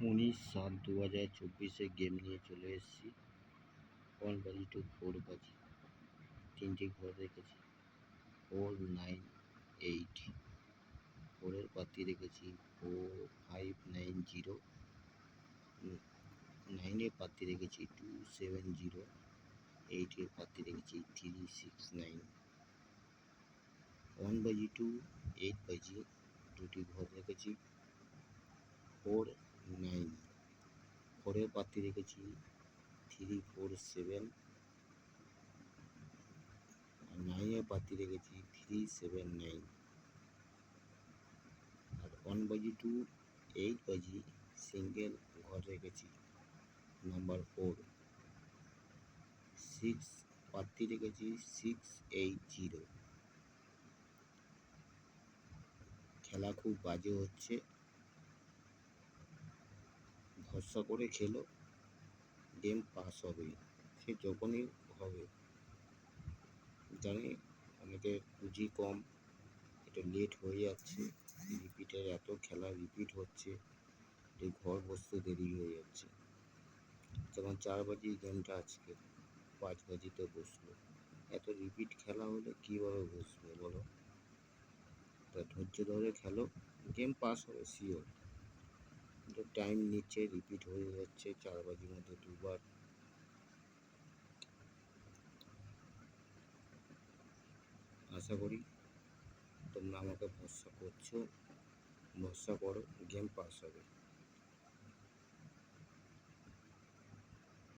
19/7/2024 game নিয়ে চলে এসেছি। 1 বাজি টু 4 বাজি, তিনটে ঘর রেখেছি। 4, 9, 8। 4-এর পাতি রেখেছি 4590। 9-এর পাতি রেখেছি 270। 8-এর পাতি রেখেছি 369। 1 বাজি টু 8 বাজি, দুটি ঘর রেখেছি 4, 9। 4-এর পাতি রেখেছি 347। আর 9-এর পাতি রেখেছি 379। আর 1 বাজি টু 8 বাজি সিঙ্গেল ঘর রেখেছি নাম্বার 4। 6 পাতি রেখেছি 680। খেলা খুব বাজে হচ্ছে, ভরসা করে খেলো, গেম পাস হবে। সে যখনই হবে, জানি অনেকের পুঁজি কম, এটা লেট হয়ে যাচ্ছে, রিপিটের এত খেলা রিপিট হচ্ছে যে ঘর বসতে দেরি হয়ে যাচ্ছে। যেমন 4 বাজি গেমটা আজকে 5 বাজিতে বসলো, এত রিপিট খেলা হলে কীভাবে বসবে বলো? তা ধৈর্য ধরে খেলো, গেম পাস হবে শিওর। কিন্তু টাইম নিচ্ছে, রিপিট হয়ে যাচ্ছে 4 বাজির মধ্যে দুবার। আশা করি তোমরা আমাকে ভরসা করছো, ভরসা করো, গেম পাস হবে।